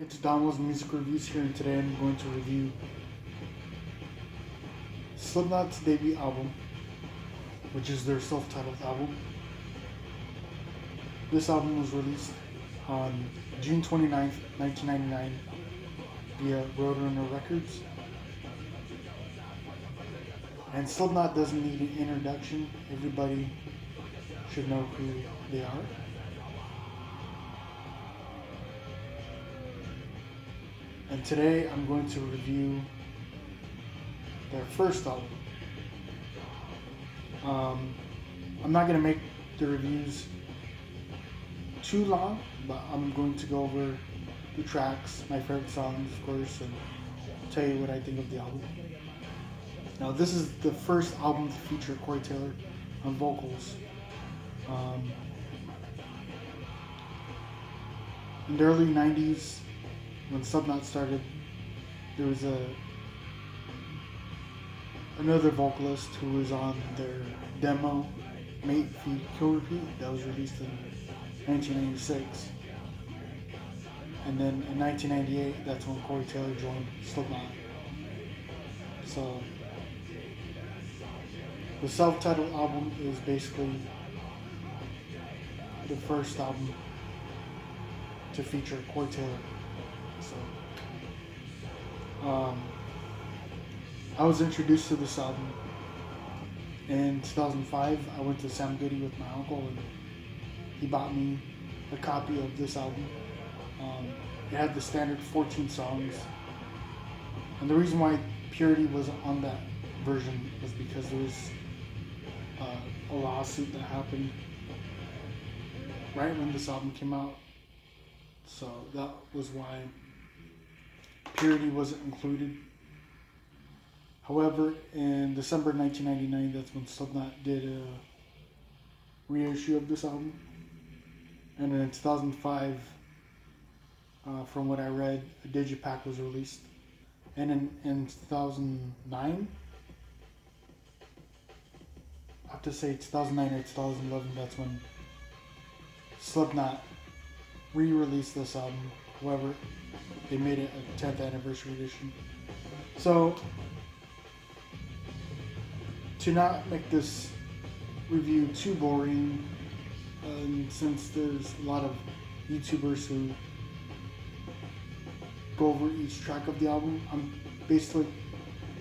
It's Donald's Music Reviews here, and today I'm going to review Slipknot's debut album, which is their self-titled album. This album was released on June 29th, 1999 via Roadrunner Records. And Slipknot doesn't need an introduction. Everybody should know who they are. And today I'm going to review their first album. I'm not going to make the reviews too long, but I'm going to go over the tracks, my favorite songs, of course, and tell you what I think of the album. Now, this is the first album to feature Corey Taylor on vocals. In the early 90s, when Slipknot started, there was another vocalist who was on their demo, Mate Feed Kill Repeat, that was released in 1996. And then in 1998, that's when Corey Taylor joined Slipknot. So the self-titled album is basically the first album to feature Corey Taylor. So I was introduced to this album in 2005. I went to Sam Goody with my uncle, and he bought me a copy of this album. It had the standard 14 songs, and the reason why Purity was on that version was because there was a lawsuit that happened right when this album came out, so that was why Purity wasn't included. However, in December 1999, that's when Slipknot did a reissue of this album. And in 2005, from what I read, a digipack was released. And in 2009, I have to say 2009 or 2011, that's when Slipknot re-released this album. However, they made it a 10th anniversary edition. So, to not make this review too boring, since there's a lot of YouTubers who go over each track of the album, I'm basically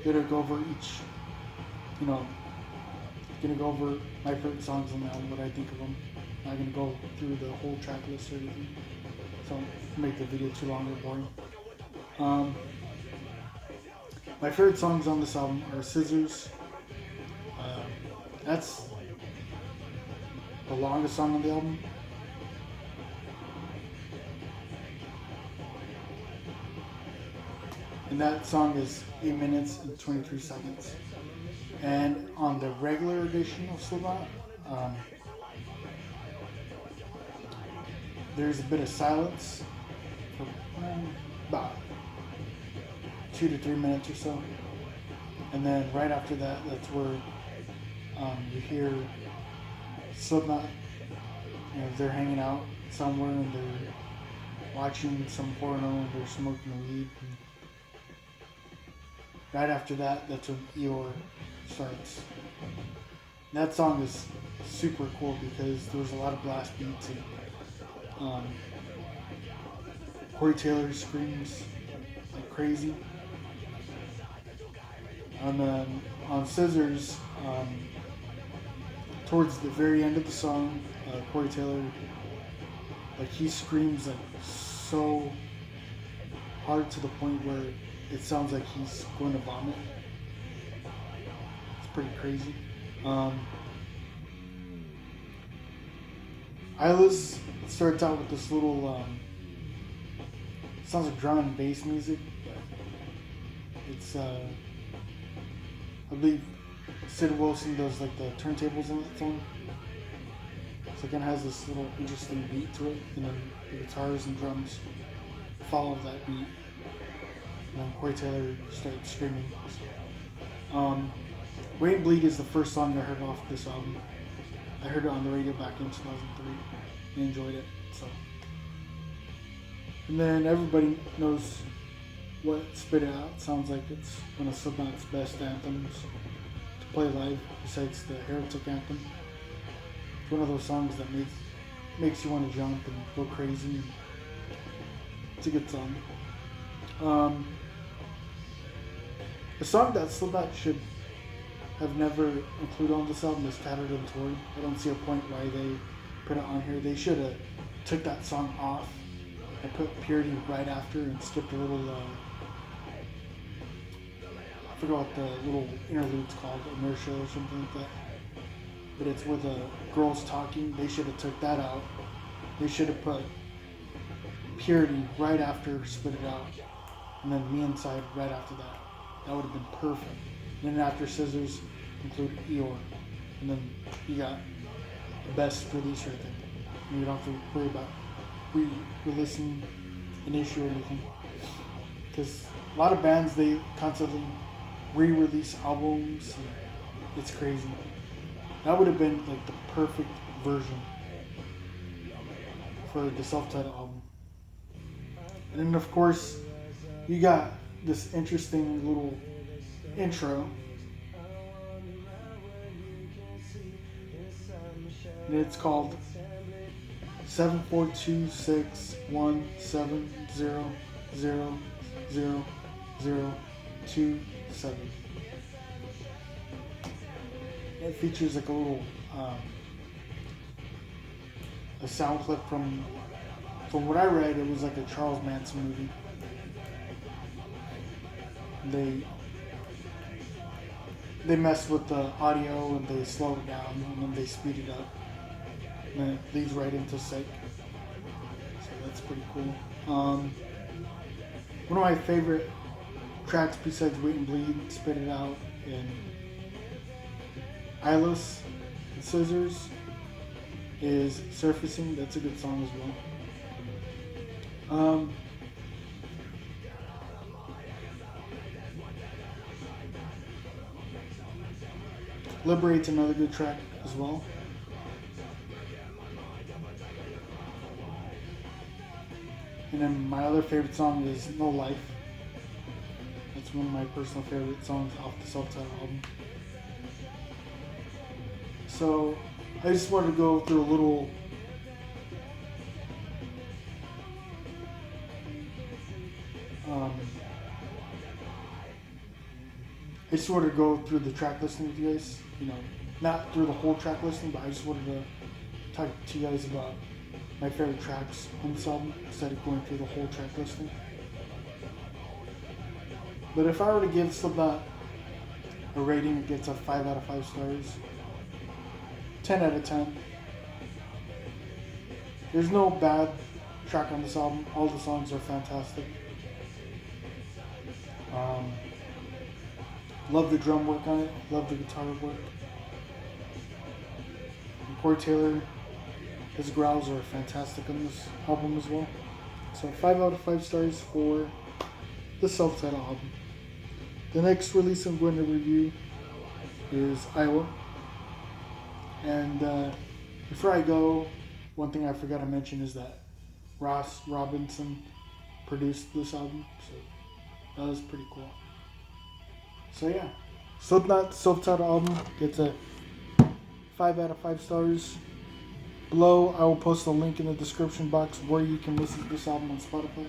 gonna go over gonna go over my favorite songs on the album, what I think of them. I'm not gonna go through the whole track list or anything, so I'll make the video too long or boring. My favorite songs on this album are Scissors. That's the longest song on the album. And that song is 8 minutes and 23 seconds. And on the regular edition of Slipknot, there's a bit of silence for about 2 to 3 minutes or so. And then right after that, that's where you hear Slipknot, they're hanging out somewhere and they're watching some porno and they're smoking weed. And right after that, that's when Eeyore starts. And that song is super cool because there was a lot of blast beats and Corey Taylor screams like crazy. And then on Scissors, towards the very end of the song, Corey Taylor, he screams so hard to the point where it sounds like he's going to vomit. It's pretty crazy. Eyeless starts out with this little, sounds like drum and bass music, but it's, I believe Sid Wilson does the turntables in that song. So it kind of has this little interesting beat to it, and then the guitars and drums follow that beat. And then Corey Taylor starts screaming. Wait and Bleed is the first song I heard off this album. I heard it on the radio back in 2003 and enjoyed it. So And then everybody knows what Spit It Out sounds like. It's one of Slipknot's best anthems to play live, besides the Heretic anthem. It's one of those songs that makes you want to jump and go crazy. It's a good song. A song that Slipknot should have never included on this album is Tattered and Torn. I don't see a point why they put it on here. They should have took that song off and put Purity right after and skipped a little, I forgot what the little interlude's called, Inertia or something like that. But it's with the girls talking. They should have took that out. They should have put Purity right after Spit It Out, and then Me Inside right after that. That would have been perfect. And then after Scissors, include Eeyore, and then you got the best release right there. And you don't have to worry about re-releasing an issue or anything, because a lot of bands, they constantly re-release albums. It's crazy. That would have been like the perfect version for the self-titled album. And then of course you got this interesting little intro, and it's called 7426170000027. It features like a little a sound clip from what I read. It was like a Charles Manson movie. They messed with the audio and they slow it down and then they speed it up, and then it leads right into Psych. So that's pretty cool. One of my favorite tracks besides Wait and Bleed, Spit It Out, and Eyeless and Scissors is Surfacing. That's a good song as well. Liberate's another good track as well. And then my other favorite song is No Life. That's one of my personal favorite songs off the self-titled album. So I just wanted to go through a little I just wanted to go through the track listing with you guys. Not through the whole track listing, but I just wanted to talk to you guys about my favorite tracks on this album instead of going through the whole track listing. But if I were to give Slipknot a rating, it gets a 5 out of 5 stars. 10 out of 10. There's no bad track on this album. All the songs are fantastic. Love the drum work on it. Love the guitar work. And Corey Taylor, his growls are fantastic on this album as well. So 5 out of 5 stars for the self-titled album. The next release I'm going to review is Iowa. And before I go, one thing I forgot to mention is that Ross Robinson produced this album, so that was pretty cool. So yeah, Slipknot self-titled album gets a 5 out of 5 stars. Below, I will post a link in the description box where you can listen to this album on Spotify.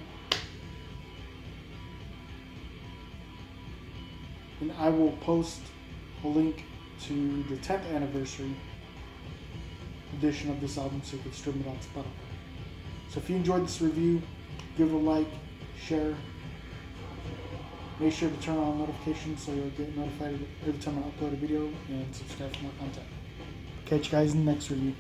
And I will post a link to the 10th anniversary edition of this album so you can stream it on Spotify. So if you enjoyed this review, give it a like, share. Make sure to turn on notifications so you'll get notified every time I upload a video, and subscribe for more content. Catch you guys in the next review.